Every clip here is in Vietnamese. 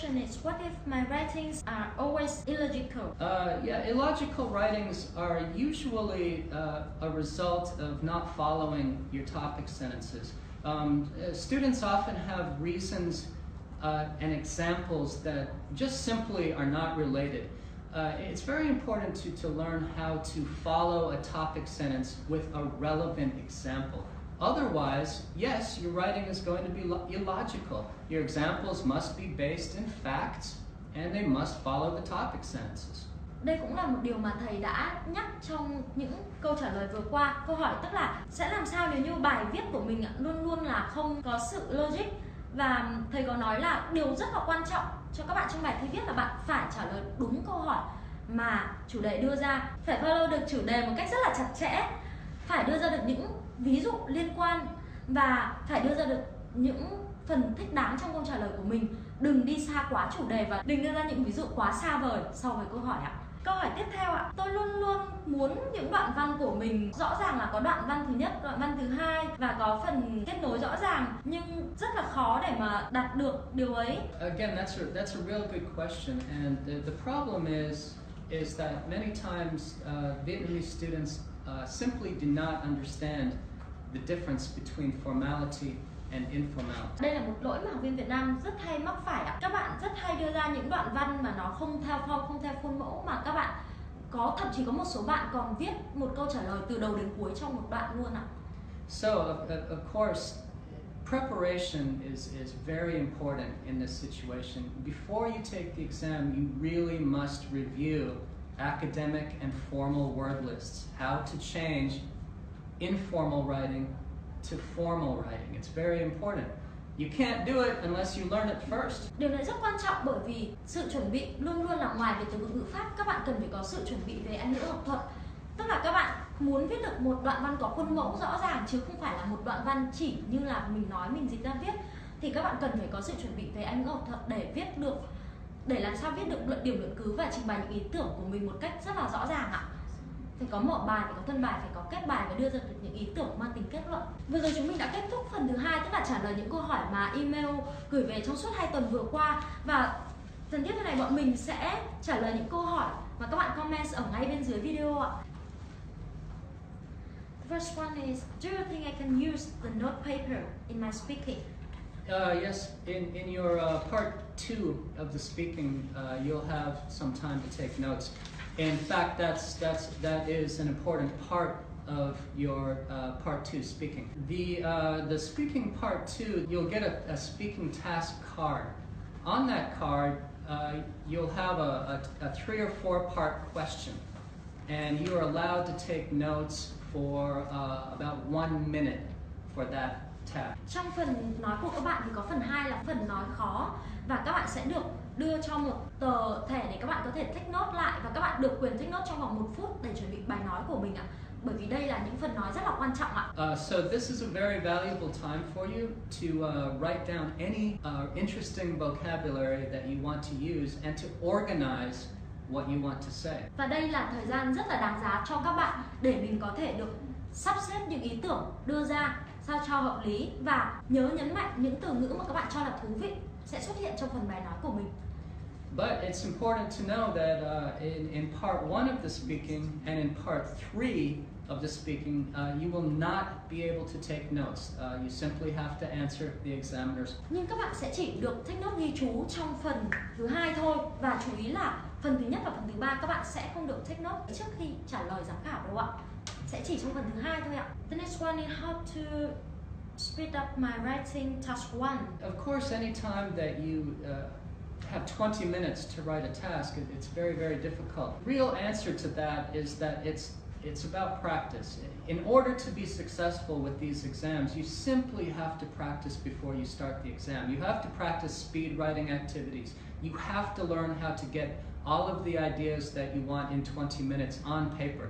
question is, what if my writings are always illogical? Yeah, illogical writings are usually a result of not following your topic sentences. Students often have reasons and examples that just simply are not related. It's very important to learn how to follow a topic sentence with a relevant example. Otherwise, yes, your writing is going to be illogical. Your examples must be based in facts and they must follow the topic sentences. Đây cũng là một điều mà thầy đã nhắc trong những câu trả lời vừa qua. Câu hỏi tức là sẽ làm sao nếu như bài viết của mình luôn luôn là không có sự logic. Và thầy có nói là điều rất là quan trọng cho các bạn trong bài thi viết là bạn phải trả lời đúng câu hỏi mà chủ đề đưa ra. Phải follow được chủ đề một cách rất là chặt chẽ. Phải đưa ra được những ví dụ liên quan và phải đưa ra được những phần thích đáng trong câu trả lời của mình. Đừng đi xa quá chủ đề và đừng đưa ra những ví dụ quá xa vời so với câu hỏi ạ. Câu hỏi tiếp theo ạ. Tôi luôn luôn muốn những đoạn văn của mình rõ ràng là có đoạn văn thứ nhất, đoạn văn thứ hai và có phần kết nối rõ ràng, nhưng rất là khó để mà đạt được điều ấy. Again, that's a real good question, and the problem is that many times Vietnamese students simply do not understand the difference between formality and informality. Đây là một lỗi mà học viên Việt Nam rất hay mắc phải ạ. Các bạn rất hay đưa ra những đoạn văn mà nó không theo form, không theo khuôn mẫu, mà các bạn thậm chí có một số bạn còn viết một câu trả lời từ đầu đến cuối trong một đoạn luôn ạ. So of course, preparation is very important in this situation. Before you take the exam, you really must review academic and formal word lists, how to change informal writing to formal writing. It's very important. You can't do it unless you learn it first. Điều này rất quan trọng bởi vì sự chuẩn bị luôn luôn là ngoài về từ vựng ngữ pháp, các bạn cần phải có sự chuẩn bị về Anh ngữ học thuật. Tức là các bạn muốn viết được một đoạn văn có khuôn mẫu rõ ràng chứ không phải là một đoạn văn chỉ như là mình nói mình dịch ra viết, thì các bạn cần phải có sự chuẩn bị về Anh ngữ học thuật để viết được, để làm sao viết được luận điểm luận cứ và trình bày những ý tưởng của mình một cách rất là rõ ràng ạ. Phải có mở bài, phải có thân bài, phải có kết bài và đưa ra được những ý tưởng mang tính kết luận. Vừa rồi chúng mình đã kết thúc phần thứ hai, tức là trả lời những câu hỏi mà email gửi về trong suốt 2 tuần vừa qua. Và phần tiếp theo này bọn mình sẽ trả lời những câu hỏi mà các bạn comment ở ngay bên dưới video ạ. The first one is, do you think I can use the note paper in my speaking? Yes, in your part 2 of the speaking, you'll have some time to take notes. In fact, that is an important part of your part 2 speaking. The speaking part 2, you'll get a speaking task card. On that card, you'll have a 3 or 4 part question, and you are allowed to take notes for about 1 minute for that task. Trong phần nói của các bạn thì có phần 2 là phần nói khó, và các bạn sẽ được đưa cho một tờ thẻ để các bạn có thể take note lại, và các bạn được quyền take note trong vòng 1 phút để chuẩn bị bài nói của mình ạ. Bởi vì đây là những phần nói rất là quan trọng ạ. So this is a very valuable time for you to write down any interesting vocabulary that you want to use and to organize what you want to say. Và đây là thời gian rất là đáng giá cho các bạn để mình có thể được sắp xếp những ý tưởng đưa ra sao cho hợp lý, và nhớ nhấn mạnh những từ ngữ mà các bạn cho là thú vị sẽ xuất hiện trong phần bài nói của mình. But it's important to know that in part 1 of the speaking and in part 3 of the speaking, you will not be able to take notes. You simply have to answer the examiners. Nhưng các bạn sẽ chỉ được take note ghi chú trong phần thứ 2 thôi, và chú ý là phần thứ nhất và phần thứ 3 các bạn sẽ không được take note trước khi trả lời giám khảo đâu ạ. Sẽ chỉ trong phần thứ 2 thôi ạ. The next one is how to speed up my writing task 1. Of course, any time that you have 20 minutes to write a task, it's very, very difficult. Real answer to that is that it's about practice. In order to be successful with these exams, you simply have to practice before you start the exam. You have to practice speed writing activities. You have to learn how to get all of the ideas that you want in 20 minutes on paper.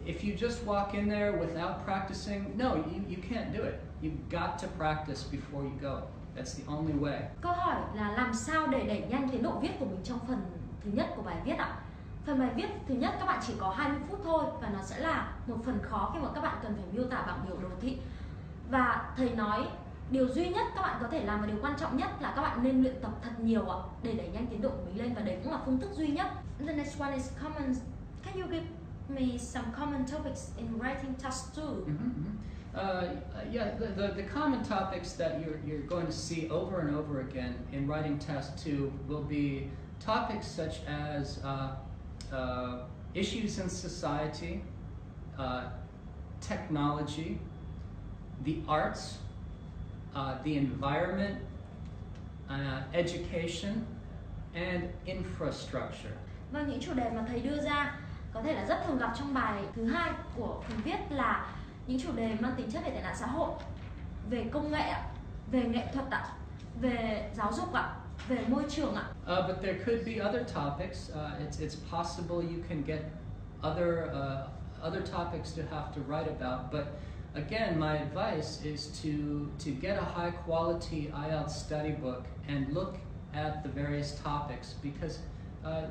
If you just walk in there without practicing, no, you can't do it. You've got to practice before you go. That's the only way. Câu hỏi là làm sao để đẩy nhanh tiến độ viết của mình trong phần thứ nhất của bài viết ạ? Phần bài viết thứ nhất các bạn chỉ có 20 phút thôi, và nó sẽ là một phần khó khi mà các bạn cần phải miêu tả bằng biểu đồ thị. Và thầy nói điều duy nhất các bạn có thể làm và điều quan trọng nhất là các bạn nên luyện tập thật nhiều ạ, để đẩy nhanh tiến độ của mình lên, và đấy cũng là phương thức duy nhất. The next one is common. Can you give me some common topics in writing task 2? Yeah, the common topics that you're going to see over and over again in writing task 2 will be topics such as issues in society, technology, the arts, the environment, education, and infrastructure. Vâng, những chủ đề mà thầy đưa ra có thể là rất thường gặp trong bài thứ 2 của phần viết là những chủ đề mang tính chất về tệ nạn xã hội, về công nghệ ạ, về nghệ thuật ạ, về giáo dục ạ, về môi trường ạ. But there could be other topics. It's possible you can get other topics to have to write about. But again, my advice is to get a high quality IELTS study book and look at the various topics, because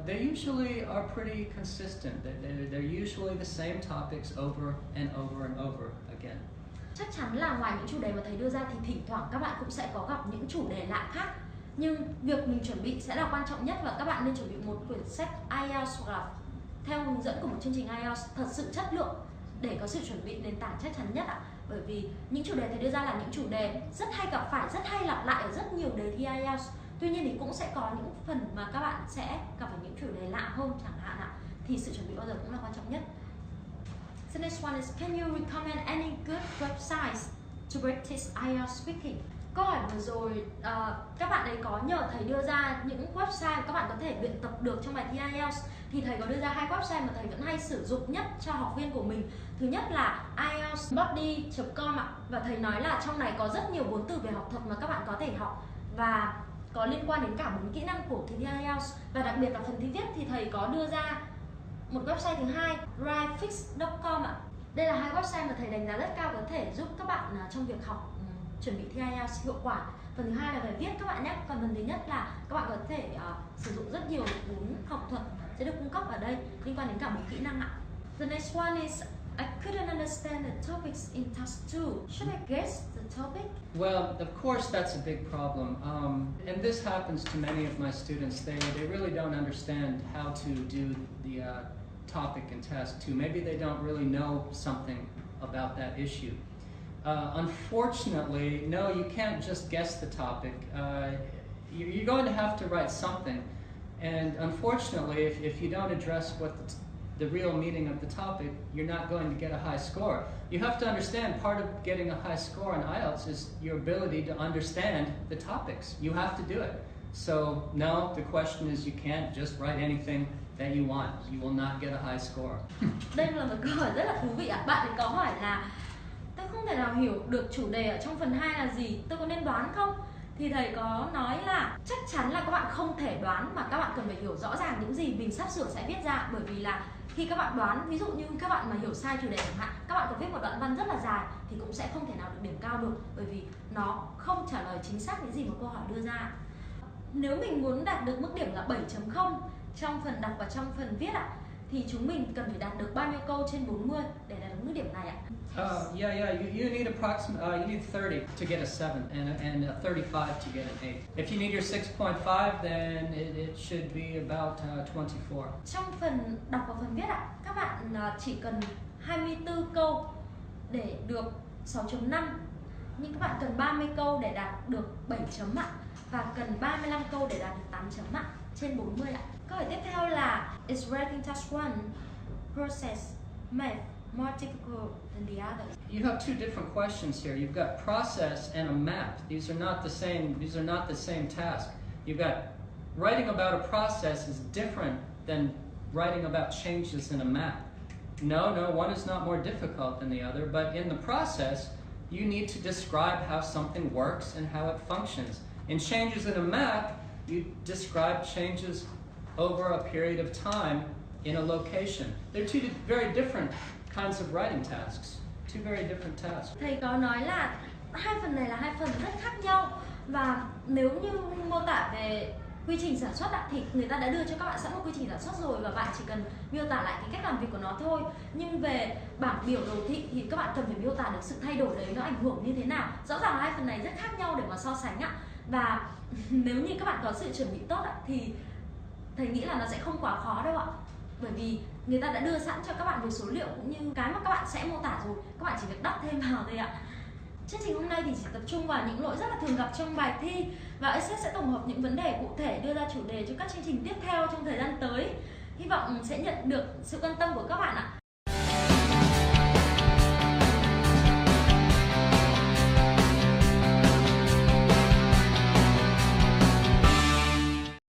they usually are pretty consistent. They're usually the same topics over and over and over again. Chắc chắn là ngoài những chủ đề mà thầy đưa ra thì thỉnh thoảng các bạn cũng sẽ có gặp những chủ đề lạ khác. Nhưng việc mình chuẩn bị sẽ là quan trọng nhất, và các bạn nên chuẩn bị một quyển sách IELTS hoặc là theo hướng dẫn của một chương trình IELTS thật sự chất lượng để có sự chuẩn bị nền tảng chắc chắn nhất ạ. Bởi vì những chủ đề thầy đưa ra là những chủ đề rất hay gặp phải, rất hay lặp lại ở rất nhiều đề thi IELTS. Tuy nhiên thì cũng sẽ có những phần mà các bạn sẽ gặp phải những chủ đề lạ hơn chẳng hạn ạ. Thì sự chuẩn bị bao giờ cũng là quan trọng nhất. The next one is, can you recommend any good websites to practice IELTS speaking? Câu hỏi vừa rồi các bạn ấy có nhờ thầy đưa ra những website các bạn có thể luyện tập được trong bài thi IELTS. Thì thầy có đưa ra 2 website mà thầy vẫn hay sử dụng nhất cho học viên của mình. Thứ nhất là ieltsbody.com ạ. Và thầy nói là trong này có rất nhiều vốn từ về học thuật mà các bạn có thể học và có liên quan đến cả 4 kỹ năng của kỳ thi IELTS. Và đặc biệt là phần thi viết thì thầy có đưa ra một website thứ hai, writefix.com ạ. Đây là 2 website mà thầy đánh giá rất cao có thể giúp các bạn trong việc học chuẩn bị thi IELTS hiệu quả. Phần thứ hai là về viết các bạn nhé. Còn phần thứ nhất là các bạn có thể sử dụng rất nhiều vốn học thuật sẽ được cung cấp ở đây liên quan đến cả 4 kỹ năng ạ. The next one is, I couldn't understand the topics in task 2. Should I guess the topic? Well, of course that's a big problem. And this happens to many of my students. They really don't understand how to do the topic in task 2. Maybe they don't really know something about that issue. Unfortunately, no, you can't just guess the topic. You're going to have to write something. And unfortunately, if you don't address what the real meaning of the topic, you're not going to get a high score. You have to understand part of getting a high score in IELTS is your ability to understand the topics. You have to do it. So no, the question is you can't just write anything that you want. You will not get a high score. Đây là một câu hỏi rất là thú vị ạ. Bạn ấy có hỏi là tôi không thể nào hiểu được chủ đề ở trong phần 2 là gì, tôi có nên đoán không? Thì thầy có nói là chắc chắn là các bạn không thể đoán, mà các bạn cần phải hiểu rõ ràng những gì mình sắp sửa sẽ viết ra. Bởi vì là khi các bạn đoán, ví dụ như các bạn mà hiểu sai chủ đề chẳng hạn, các bạn có viết một đoạn văn rất là dài thì cũng sẽ không thể nào được điểm cao được, bởi vì nó không trả lời chính xác những gì mà câu hỏi đưa ra. Nếu mình muốn đạt được mức điểm là 7.0 trong phần đọc và trong phần viết ạ, thì chúng mình cần phải đạt được bao nhiêu câu trên 40 để đạt được mức điểm này ạ? Yeah. You need you need 30 to get a 7 and 35 to get an 8. If you need your 6.5, then it should be about 24. Trong phần đọc và phần viết ạ, các bạn chỉ cần 24 câu để được 6.5, nhưng các bạn cần 30 câu để đạt được 7 chấm ạ, và cần 35 câu để đạt được 8 chấm ạ, trên 40 ạ. Câu hỏi tiếp theo là, is writing task 1 process math more difficult than the others? You have two different questions here. You've got process and a map. These are not the same. These are not the same task. You've got writing about a process is different than writing about changes in a map. No, one is not more difficult than the other. But in the process, you need to describe how something works and how it functions. In changes in a map, you describe changes over a period of time in a location. They're two very different kinds of writing tasks. Two very different tasks. Thầy có nói là 2 phần này là 2 phần rất khác nhau, và nếu như mô tả về quy trình sản xuất thì người ta đã đưa cho các bạn sẵn một quy trình sản xuất rồi và bạn chỉ cần miêu tả lại cái cách làm việc của nó thôi. Nhưng về bảng biểu đồ thị thì các bạn cần phải miêu tả được sự thay đổi đấy nó ảnh hưởng như thế nào. Rõ ràng hai phần này rất khác nhau để mà so sánh ạ. Và nếu như các bạn có sự chuẩn bị tốt thì thầy nghĩ là nó sẽ không quá khó đâu ạ. Bởi vì người ta đã đưa sẵn cho các bạn về số liệu cũng như cái mà các bạn sẽ mô tả rồi, các bạn chỉ việc đắp thêm vào thôi ạ. Chương trình hôm nay thì chỉ tập trung vào những lỗi rất là thường gặp trong bài thi và ACES sẽ tổng hợp những vấn đề cụ thể đưa ra chủ đề cho các chương trình tiếp theo trong thời gian tới. Hy vọng sẽ nhận được sự quan tâm của các bạn ạ.